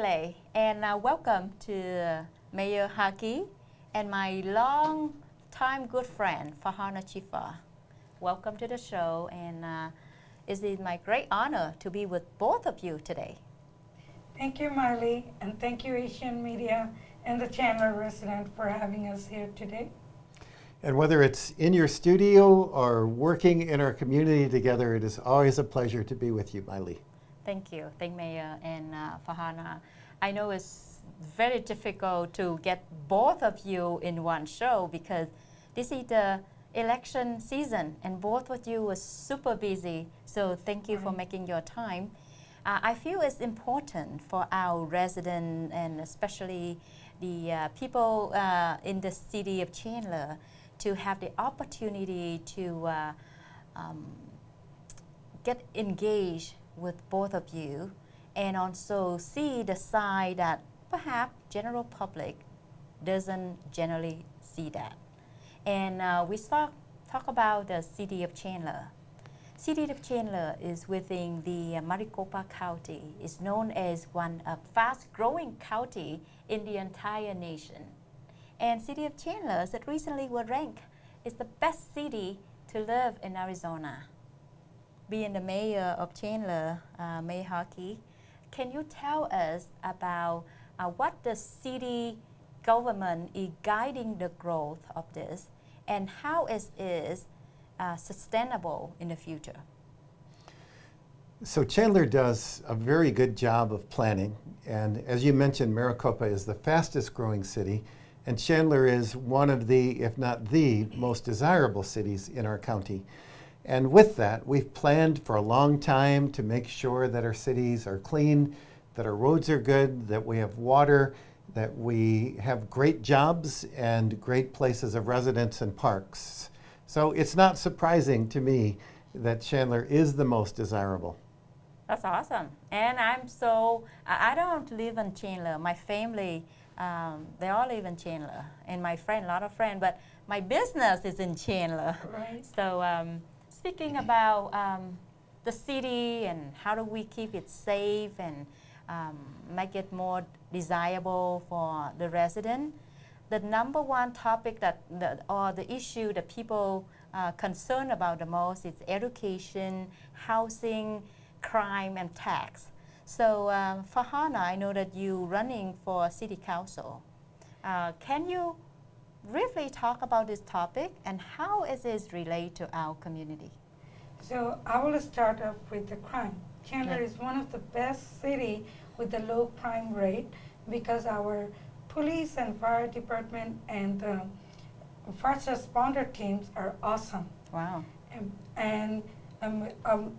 Lele, and welcome to Mayor Hartke and my long-time good friend, Farhana Shifa. Welcome to the show, and it is my great honor to be with both of you today. Thank you, Marley, and thank you, Asian Media and the Chandler resident for having us here today. And whether it's in your studio or working in our community together, it is always a pleasure to be with you, Miley. Thank you, Mayor and Farhana. I know it's very difficult to get both of you in one show because this is the election season and both of you are super busy. So thank you for making your time. I feel it's important for our residents and especially the people in the city of Chandler to have the opportunity to get engaged with both of you and also see the side that perhaps general public doesn't generally see that. And we talk about the city of Chandler. City of Chandler is within the Maricopa County. It's known as one of fast-growing county in the entire nation. And city of Chandler that recently was ranked is the best city to live in Arizona. Being the mayor of Chandler, Mayor Hartke, can you tell us about what the city government is guiding the growth of this and how it is sustainable in the future? So Chandler does a very good job of planning. And as you mentioned, Maricopa is the fastest growing city. And Chandler is one of the, if not the, most desirable cities in our county. And with that, we've planned for a long time to make sure that our cities are clean, that our roads are good, that we have water, that we have great jobs and great places of residence and parks. So it's not surprising to me that Chandler is the most desirable. That's awesome. And I don't live in Chandler. My family, they all live in Chandler. And my friend, a lot of friends, but my business is in Chandler. Right. So speaking about the city and how do we keep it safe and make it more desirable for the resident, the number one topic or the issue that people concerned about the most is education, housing, crime, and tax. So Farhana, I know that you're running for city council. Can you briefly talk about this topic and how it is related to our community? So I will start off with the crime. Chandler is one of the best city with a low crime rate because our police and fire department and first responder teams are awesome. Wow. And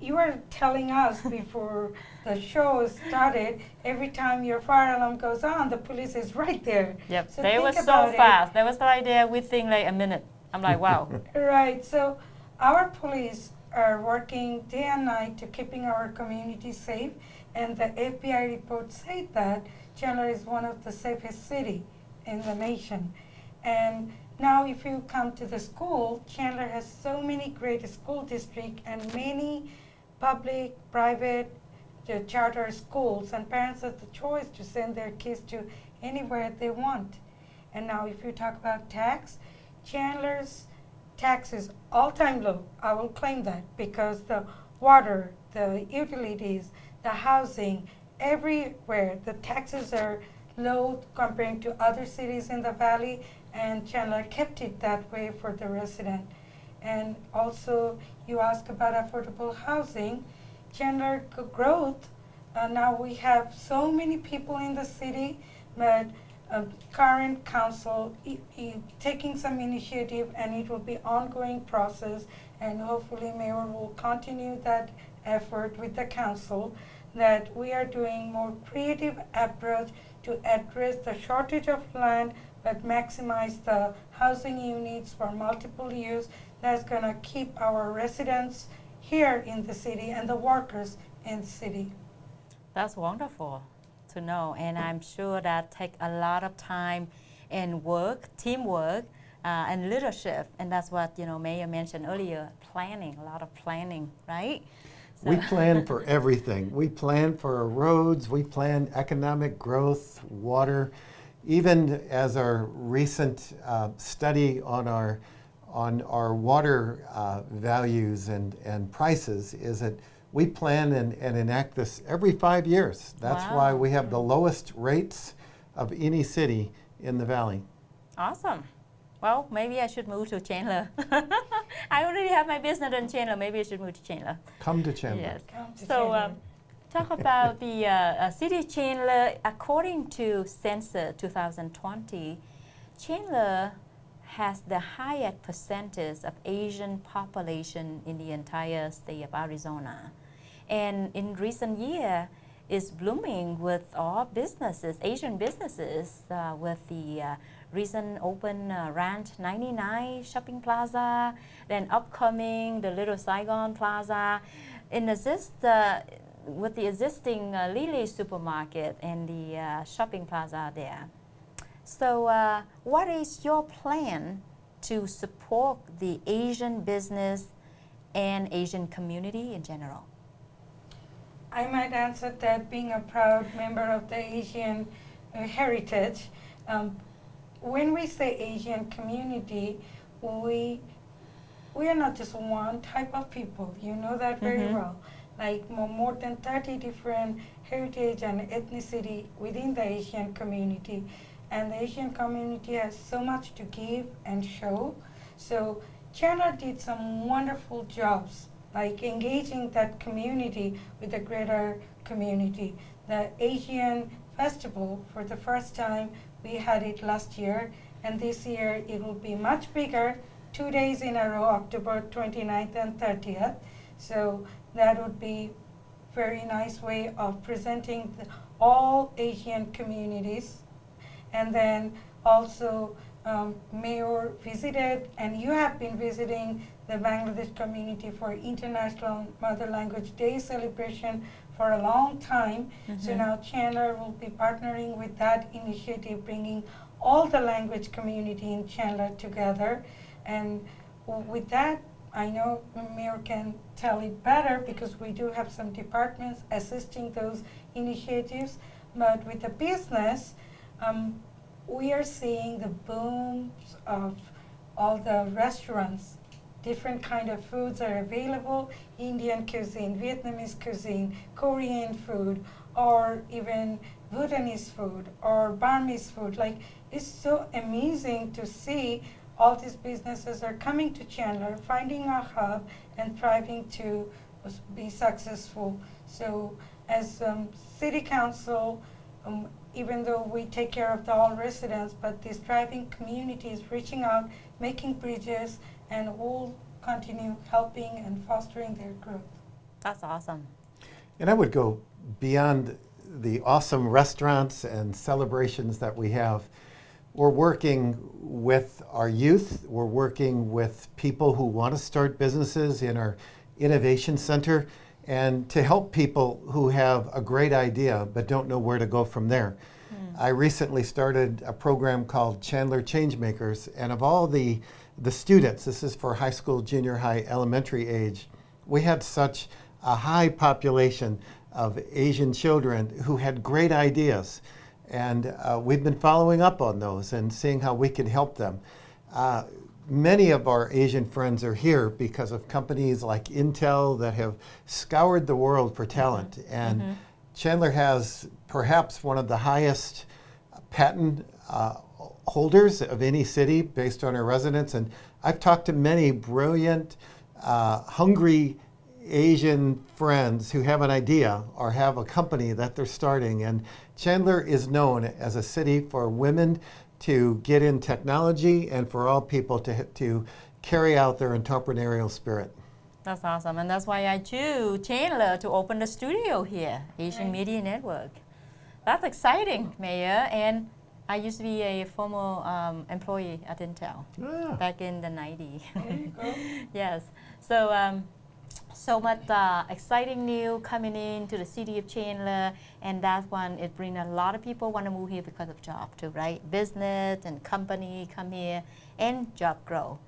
you were telling us before the show started, every time your fire alarm goes on, the police is right there. Yep, so they were so fast. They was right there within like a minute. I'm like, wow. Right, so our police are working day and night to keeping our community safe, and the FBI reports say that Chandler is one of the safest city in the nation. And now if you come to the school, Chandler has so many great school districts and many public, private, charter schools, and parents have the choice to send their kids to anywhere they want. And now if you talk about tax, Chandler's tax is all-time low. I will claim that because the water, the utilities, the housing, everywhere the taxes are low compared to other cities in the valley, and Chandler kept it that way for the resident. And also you ask about affordable housing. Chandler growth, now we have so many people in the city, but current council taking some initiative, and it will be ongoing process, and hopefully mayor will continue that effort with the council, that we are doing more creative approach to address the shortage of land but maximize the housing units for multiple use. That's going to keep our residents here in the city and the workers in the city. That's wonderful to know, and I'm sure that take a lot of time and work, teamwork, and leadership, and that's what Mayor mentioned earlier, planning, a lot of planning, right? We plan for everything. We plan for our roads, we plan economic growth, water. Even as our recent study on our water values and prices is that we plan and enact this every 5 years. That's Wow. why we have the lowest rates of any city in the valley. Awesome. Well, maybe I should move to Chandler. I already have my business in Chandler. Maybe I should move to Chandler. Come to Chandler. Yes. Come to So Chandler. talk about the city of Chandler. According to Census 2020, Chandler has the highest percentage of Asian population in the entire state of Arizona. And in recent year, is blooming with all businesses, Asian businesses, with the recent open Ranch 99 shopping plaza, then upcoming the Little Saigon Plaza, with the existing Lily supermarket and the shopping plaza there. So what is your plan to support the Asian business and Asian community in general? I might answer that being a proud member of the Asian heritage. When we say Asian community, we are not just one type of people. You know that very well. Like more than 30 different heritage and ethnicity within the Asian community. And the Asian community has so much to give and show. So Chandler did some wonderful jobs, like engaging that community with the greater community. The Asian Festival, for the first time, we had it last year, and this year it will be much bigger, 2 days in a row, October 29th and 30th. So that would be very nice way of presenting all Asian communities. And then also Mayor visited, and you have been visiting the Bangladesh community for International Mother Language Day celebration for a long time. So now Chandler will be partnering with that initiative, bringing all the language community in Chandler together. And with that, I know Mayor can tell it better because we do have some departments assisting those initiatives. But with the business, we are seeing the booms of all the restaurants. Different kind of foods are available, Indian cuisine, Vietnamese cuisine, Korean food, or even Bhutanese food, or Burmese food. Like, it's so amazing to see all these businesses are coming to Chandler, finding a hub, and thriving to be successful. So as City Council, even though we take care of all residents, but this thriving community is reaching out, making bridges, and we'll continue helping and fostering their growth. That's awesome. And I would go beyond the awesome restaurants and celebrations that we have. We're working with our youth. We're working with people who want to start businesses in our Innovation Center, and to help people who have a great idea but don't know where to go from there. I recently started a program called Chandler Changemakers, and of all the students, this is for high school, junior high, elementary age, we had such a high population of Asian children who had great ideas. And we've been following up on those and seeing how we can help them. Many of our Asian friends are here because of companies like Intel that have scoured the world for talent. And Chandler has perhaps one of the highest patent holders of any city based on our residents. And I've talked to many brilliant, hungry Asian friends who have an idea or have a company that they're starting. And Chandler is known as a city for women to get in technology and for all people to carry out their entrepreneurial spirit. That's awesome. And that's why I choose Chandler to open the studio here, Asian Right. Media Network. That's exciting, Mayor. And I used to be a former employee at Intel back in the 90s. There you go. Yes. So, so much exciting news coming into the city of Chandler, and that one, it brings a lot of people want to move here because of job too, right? Business and company come here and job grow.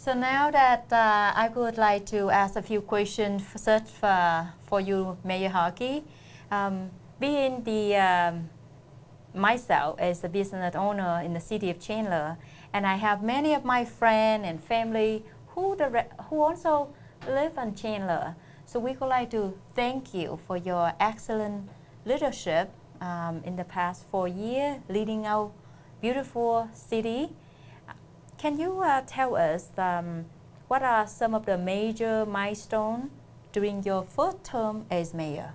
So now that I would like to ask a few questions for you, Mayor Hartke. Being myself as a business owner in the city of Chandler, and I have many of my friends and family who also live in Chandler. So we would like to thank you for your excellent leadership in the past 4 years, leading our beautiful city. Can you tell us what are some of the major milestones during your first term as mayor?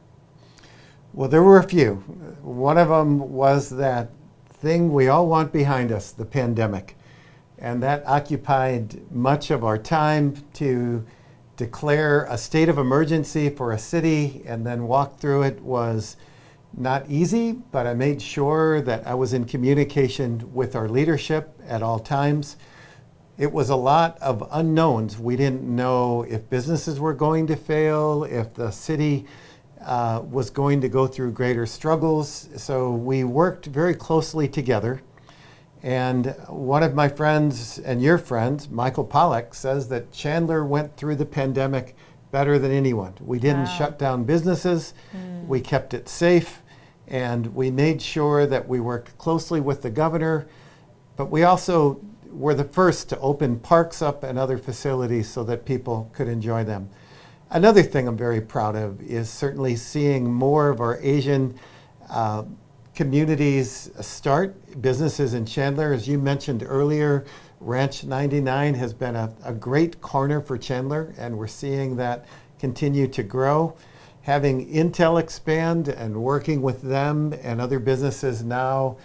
Well, there were a few. One of them was that thing we all want behind us, the pandemic. And that occupied much of our time to declare a state of emergency for a city and then walk through it was not easy, but I made sure that I was in communication with our leadership at all times. It was a lot of unknowns. We didn't know if businesses were going to fail, if the city was going to go through greater struggles. So we worked very closely together. And one of my friends and your friends, Michael Pollack, says that Chandler went through the pandemic better than anyone. We didn't shut down businesses. We kept it safe. And we made sure that we worked closely with the governor. But we also were the first to open parks up and other facilities so that people could enjoy them. Another thing I'm very proud of is certainly seeing more of our Asian communities start businesses in Chandler. As you mentioned earlier, Ranch 99 has been a great corner for Chandler, and we're seeing that continue to grow. Having Intel expand and working with them and other businesses now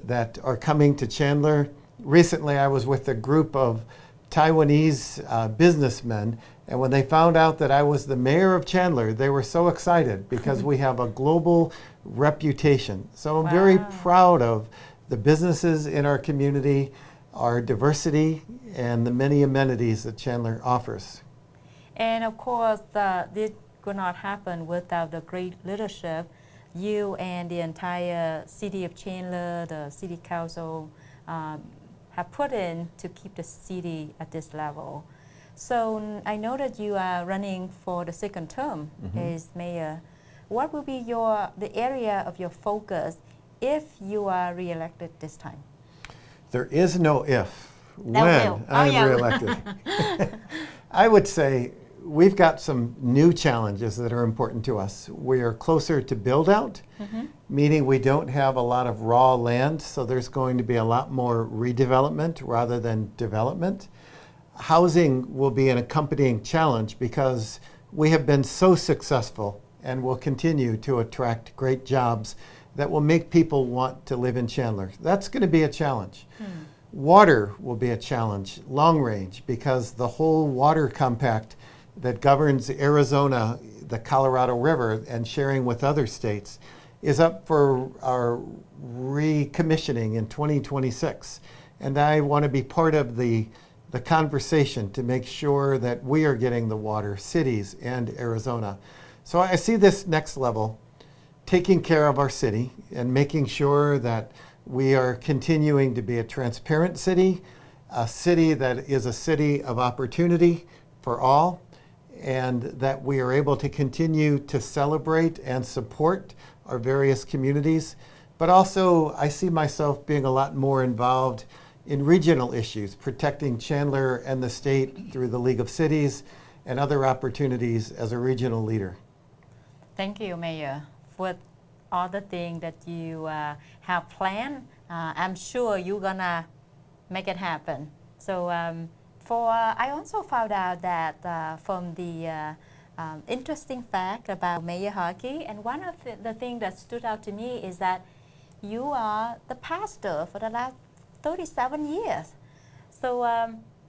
that are coming to Chandler. Recently, I was with a group of Taiwanese businessmen, and when they found out that I was the mayor of Chandler, they were so excited because we have a global reputation. So I'm very proud of the businesses in our community, our diversity, and the many amenities that Chandler offers. And of course, this could not happen without the great leadership you and the entire city of Chandler, the city council, have put in to keep the city at this level. So I know that you are running for the second term as mayor. What will be the area of your focus if you are reelected this time? There is no if. No When will. I'm reelected. I would say we've got some new challenges that are important to us. We are closer to build out, meaning we don't have a lot of raw land, so there's going to be a lot more redevelopment rather than development. Housing will be an accompanying challenge because we have been so successful and will continue to attract great jobs that will make people want to live in Chandler. That's going to be a challenge. Water will be a challenge, long range, because the whole water compact that governs Arizona, the Colorado River, and sharing with other states is up for our recommissioning in 2026. And I want to be part of the conversation to make sure that we are getting the water, cities and Arizona. So I see this next level, taking care of our city and making sure that we are continuing to be a transparent city, a city that is a city of opportunity for all, and that we are able to continue to celebrate and support our various communities. But also, I see myself being a lot more involved in regional issues, protecting Chandler and the state through the League of Cities and other opportunities as a regional leader. Thank you, Mayor, for all the things that you have planned. I'm sure you're gonna make it happen. So I also found out that from the interesting fact about Mayor Hartke, and one of the things that stood out to me is that you are the pastor for the last 37 years. So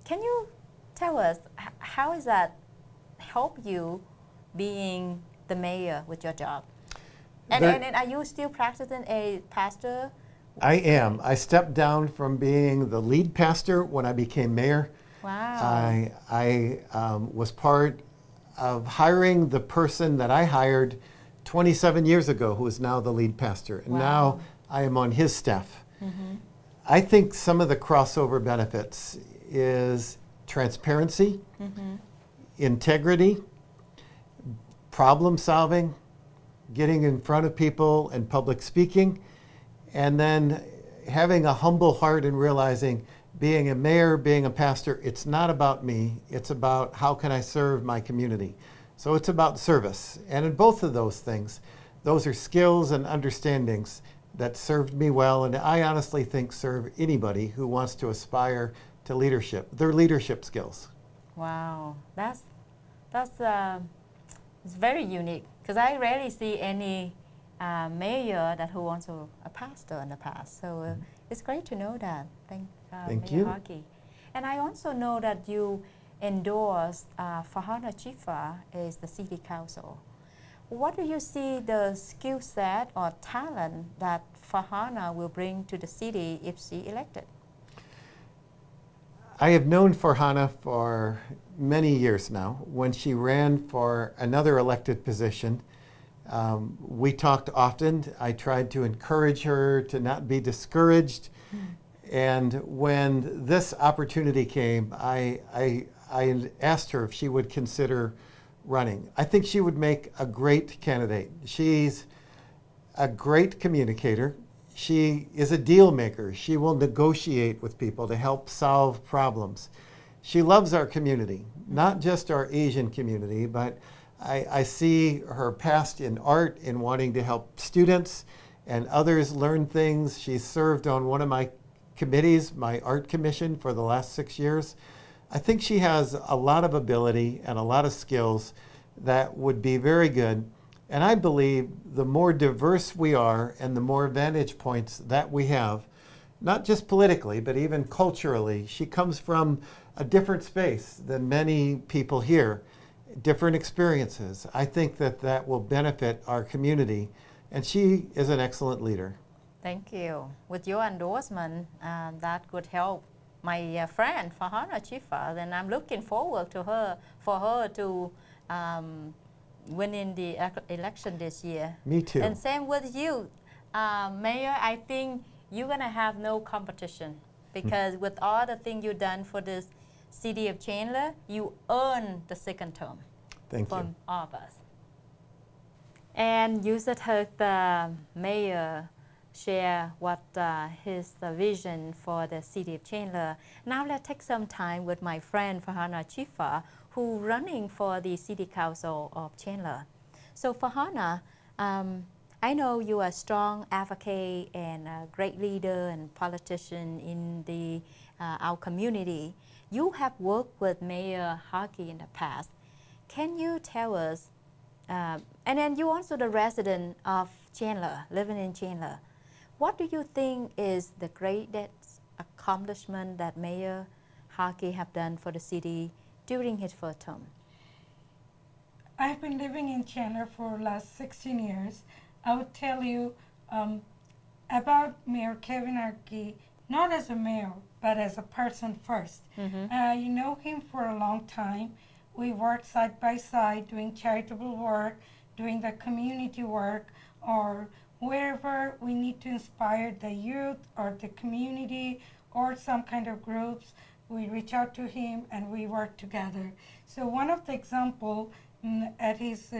can you tell us how does that help you being the mayor with your job? And are you still practicing a pastor? I am. I stepped down from being the lead pastor when I became mayor. Wow. I was part of hiring the person that I hired 27 years ago, who is now the lead pastor. And now I am on his staff. I think some of the crossover benefits is transparency, integrity, problem solving, getting in front of people and public speaking, and then having a humble heart and realizing being a mayor, being a pastor, it's not about me, it's about how can I serve my community. So it's about service. And in both of those things, those are skills and understandings that served me well, and I honestly think serve anybody who wants to aspire to leadership, their leadership skills. Wow, that's it's very unique because I rarely see any mayor that who wants to a pastor in the past. So it's great to know that. Thank Mayor you. Hartke. And I also know that you endorsed Farhana Shifa as the city council. What do you see the skill set or talent that Farhana will bring to the city if she elected? I have known Farhana for many years now. When she ran for another elected position, we talked often. I tried to encourage her to not be discouraged. And when this opportunity came, I asked her if she would consider running. I think she would make a great candidate. She's a great communicator. She is a deal maker. She will negotiate with people to help solve problems. She loves our community, not just our Asian community, but I see her past in art, in wanting to help students and others learn things. She's served on one of my committees, my art commission, for the last 6 years. I think she has a lot of ability and a lot of skills that would be very good. And I believe the more diverse we are and the more vantage points that we have, not just politically, but even culturally, she comes from a different space than many people here, different experiences. I think that that will benefit our community, and she is an excellent leader. Thank you. With your endorsement, that could help my friend Farhana Shifa, then I'm looking forward to for her to win in the election this year. Me too. And same with you, Mayor. I think you're gonna have no competition because with all the things you've done for this city of Chandler, you earned the second term. Thank from you. all of us. And you just heard the mayor share what his vision for the city of Chandler. Now let's take some time with my friend Farhana Shifa, who running for the city council of Chandler. So Farhana, I know you are a strong advocate and a great leader and politician in the our community. You have worked with Mayor Hartke in the past. Can you tell us, and then you also the resident of Chandler, living in Chandler, what do you think is the greatest accomplishment that Mayor Hartke have done for the city during his first term? I've been living in Chandler for the last 16 years. I would tell you about Mayor Kevin Hartke, not as a mayor, but as a person first. You know him for a long time. We worked side by side doing charitable work, doing the community work, or wherever we need to inspire the youth or the community or some kind of groups, we reach out to him and we work together. So one of the example at his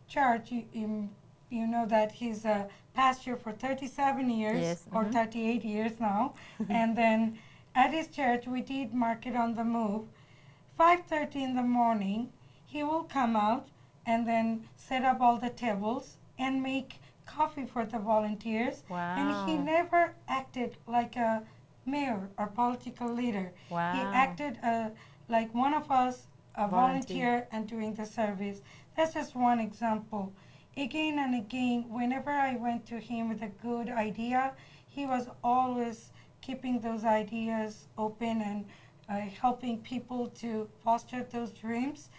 church, you know that he's a pastor for 37 years, yes, or 38 years now. And then at his church, we did Market on the Move. 5:30 in the morning, he will come out and then set up all the tables and make coffee for the volunteers. Wow. And he never acted like a mayor or political leader. Wow. He acted like one of us, a volunteer and doing the service. That's just one example. Again and again, whenever I went to him with a good idea, he was always keeping those ideas open and helping people to foster those dreams.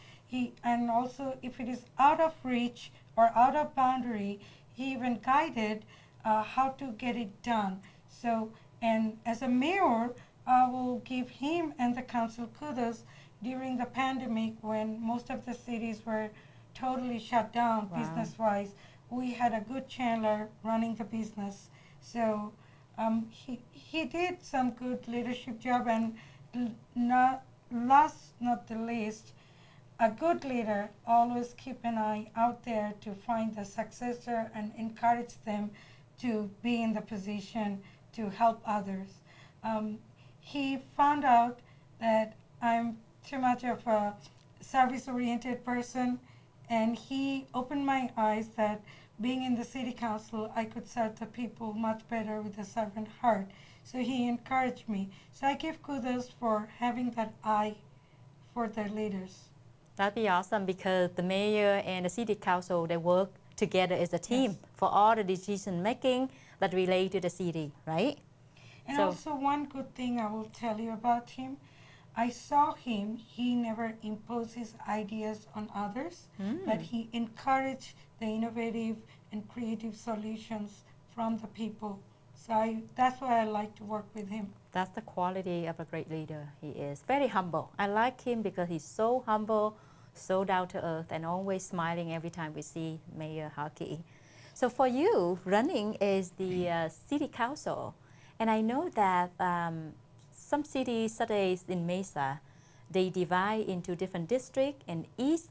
And also, if it is out of reach or out of boundary, he even guided how to get it done. So, and as a mayor, I will give him and the council kudos during the pandemic when most of the cities were totally shut down business-wise. We had a good Chandler running the business. So he did some good leadership job, and not last not the least, a good leader always keep an eye out there to find the successor and encourage them to be in the position to help others. He found out that I'm too much of a service-oriented person, and he opened my eyes that being in the city council, I could serve the people much better with a servant heart. So he encouraged me. So I give kudos for having that eye for their leaders. That'd be awesome because the mayor and the city council, they work together as a team for all the decision making that relate to the city, right? And So- also one good thing I will tell you about him, I saw him, he never imposed his ideas on others, but he encouraged the innovative and creative solutions from the people. So that's why I like to work with him. That's the quality of a great leader. He is very humble. I like him because he's so humble, so down to earth, and always smiling every time we see Mayor Hartke. So for you, running as the city council, and I know that some cities, such as in Mesa, they divide into different districts, and each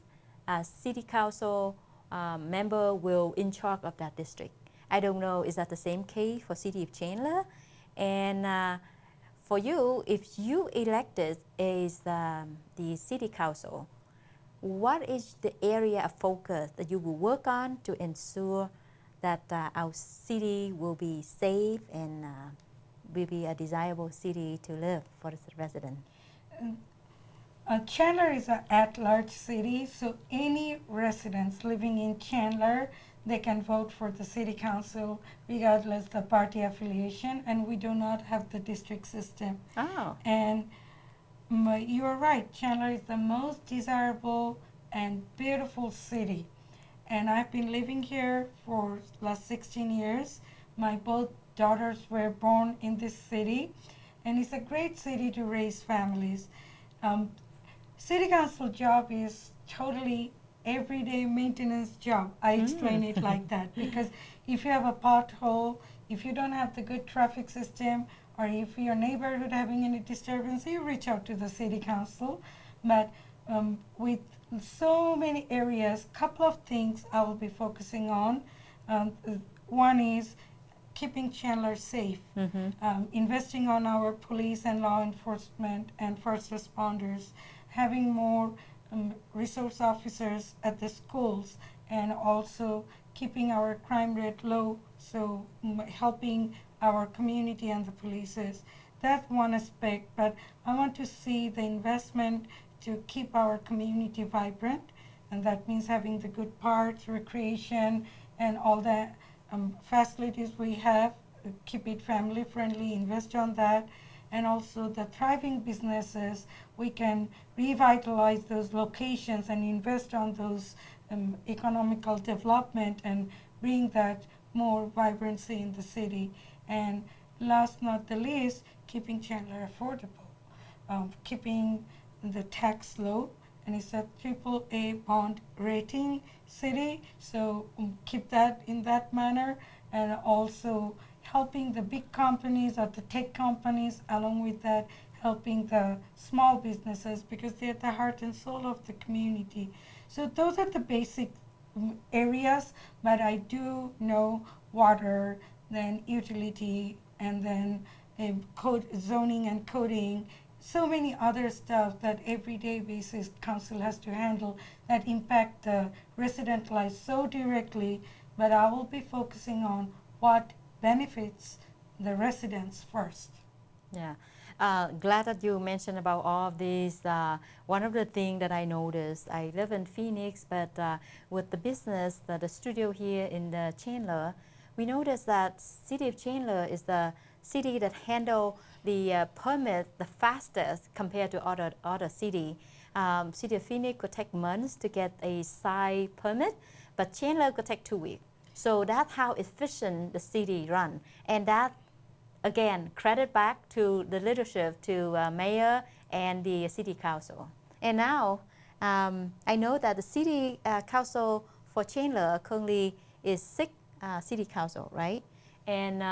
city council member will in charge of that district. I don't know, is that the same case for City of Chandler? And for you, if you elected as the city council, what is the area of focus that you will work on to ensure that our city will be safe and will be a desirable city to live for the resident? Chandler is an at-large city, so any residents living in Chandler, they can vote for the city council regardless the party affiliation, and we do not have the district system. Oh, And you are right, Chandler is the most desirable and beautiful city. And I've been living here for last 16 years. My both daughters were born in this city, and it's a great city to raise families. City council job is totally everyday maintenance job. I explain it like that because if you have a pothole, if you don't have the good traffic system, or if your neighborhood having any disturbance, you reach out to the city council. But with so many areas, couple of things I will be focusing on. One is keeping Chandler safe, investing on our police and law enforcement and first responders, having more resource officers at the schools, and also keeping our crime rate low, so helping our community and the polices. That's one aspect, but I want to see the investment to keep our community vibrant, and that means having the good parks, recreation, and all the facilities we have, keep it family friendly, invest on that, and also the thriving businesses, we can revitalize those locations and invest on those economical development and bring that more vibrancy in the city. And last not the least, keeping Chandler affordable, keeping the tax low, and it's a AAA bond rating city, so keep that in that manner, and also helping the big companies or the tech companies, along with that helping the small businesses because they're the heart and soul of the community. So those are the basic areas, but I do know water, then utility, and then code, zoning and coding, so many other stuff that everyday basis council has to handle that impact the resident life so directly, but I will be focusing on what benefits the residents first. yeah. Glad that you mentioned about all of these. One of the things that I noticed, I live in Phoenix, but with the business, the studio here in the Chandler, we noticed that City of Chandler is the city that handle the permit the fastest compared to other city. City of Phoenix could take months to get a site permit, but Chandler could take 2 weeks. So that's how efficient the city run, and that again credit back to the leadership, to mayor and the city council. And now I know that the city council for Chandler currently is 6 city council, right? And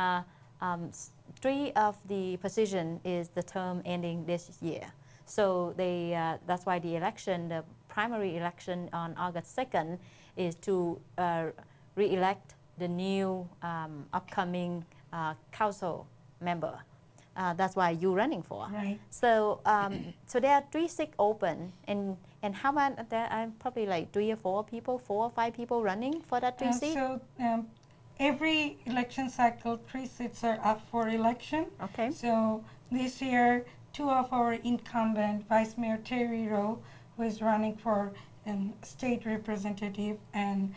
3 of the position is the term ending this year. So that's why the election, the primary election on August 2nd, is to re-elect the new upcoming council member. That's why you're running for. Right. So so there are 3 seats open, and how about there are probably like 3 or 4 people, 4 or 5 people running for that 3 seats? So every election cycle, 3 seats are up for election. Okay. So this year, 2 of our incumbent, Vice Mayor Terry Rowe, who is running for state representative, and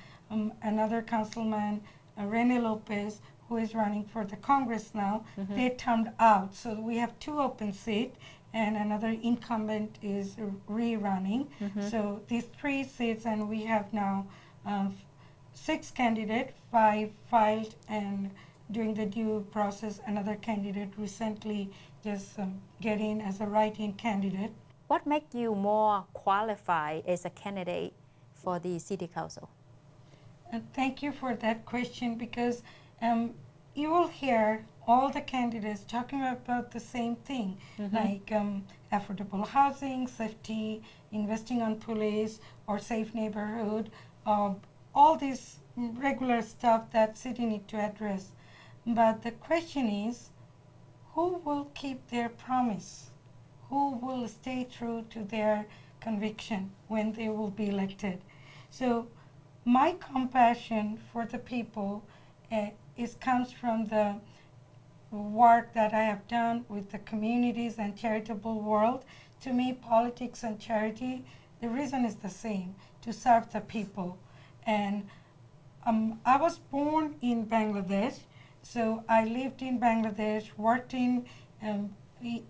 another councilman, Rene Lopez, who is running for the Congress now, they termed out. So we have 2 open seats, and another incumbent is rerunning. So these 3 seats, and we have now 6 candidates, 5 filed, and during the due process, another candidate recently just get in as a write-in candidate. What makes you more qualified as a candidate for the city council? Thank you for that question, because you will hear all the candidates talking about the same thing, like affordable housing, safety, investing on police, or safe neighborhood, all this regular stuff that city need to address. But the question is, who will keep their promise? Who will stay true to their conviction when they will be elected? So my compassion for the people comes from the work that I have done with the communities and charitable world. To me, politics and charity, the reason is the same, to serve the people. And I was born in Bangladesh, so I lived in Bangladesh, worked in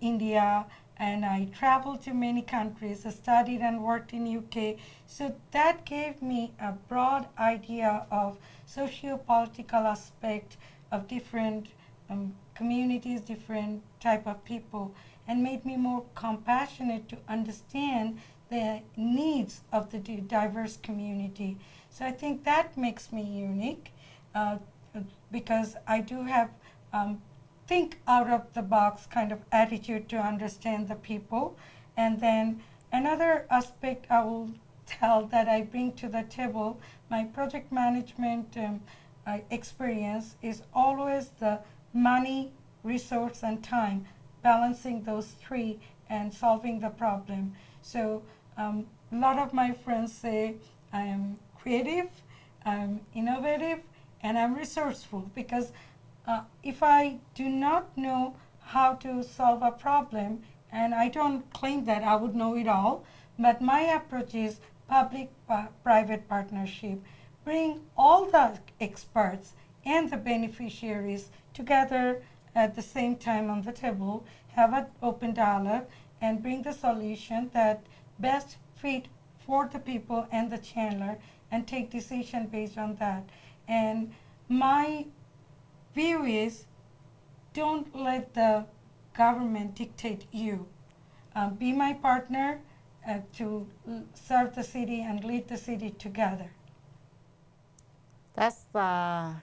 India, and I traveled to many countries, studied and worked in UK. So that gave me a broad idea of socio-political aspect of different communities, different type of people, and made me more compassionate to understand the needs of the diverse community. So I think that makes me unique, because I do have think out of the box kind of attitude to understand the people. And then another aspect I will tell that I bring to the table, my project management experience is always the money, resource, and time, balancing those 3 and solving the problem. So a lot of my friends say I am creative, I'm innovative, and I'm resourceful, because if I do not know how to solve a problem, and I don't claim that I would know it all, but my approach is public-private partnership. Bring all the experts and the beneficiaries together at the same time on the table, have an open dialogue, and bring the solution that best fit for the people and the Chandler, and take decision based on that. And my view is, don't let the government dictate you. Be my partner to serve the city and lead the city together. That's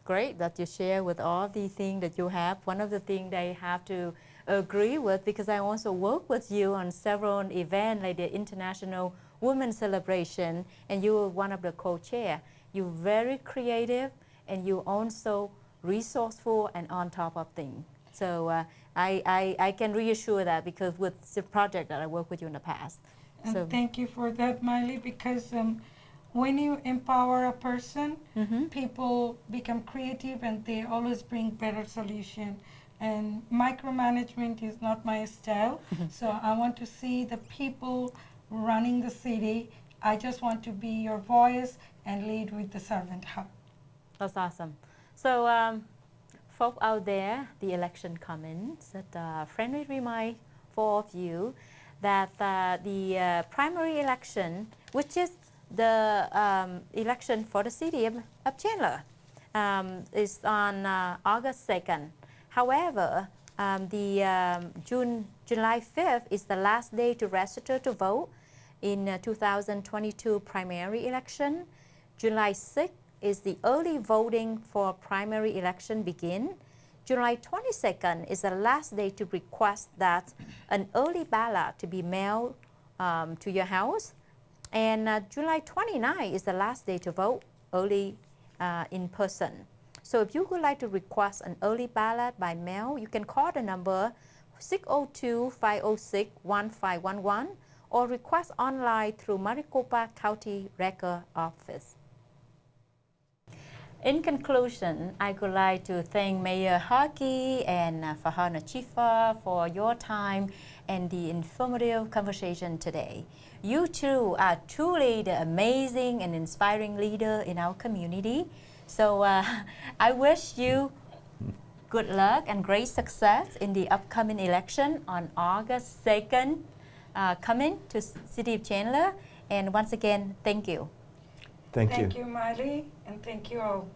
great that you share with all the things that you have. One of the things I have to agree with, because I also work with you on several events like the International Women's Celebration, and you were one of the co-chair. You're very creative, and you also resourceful and on top of things. So I can reassure that, because with the project that I worked with you in the past. And So thank you for that, Miley, because when you empower a person, people become creative and they always bring better solution. And micromanagement is not my style, so I want to see the people running the city. I just want to be your voice and lead with the servant heart. that's awesome. So folk out there, the election comments, that friendly remind for all of you that the primary election, which is the election for the city of Chandler, is on August 2nd. However, July 5th is the last day to register to vote in 2022 primary election. July 6th is the early voting for primary election begin. July 22nd is the last day to request that an early ballot to be mailed to your house. And July 29th is the last day to vote early in person. So if you would like to request an early ballot by mail, you can call the number 602-506-1511 or request online through Maricopa County Record Office. In conclusion, I would like to thank Mayor Hartke and Farhana Shifa for your time and the informative conversation today. You two are truly the amazing and inspiring leader in our community. So I wish you good luck and great success in the upcoming election on August 2nd, coming to City of Chandler. And once again, thank you. Thank you. Thank you, Miley, and thank you all.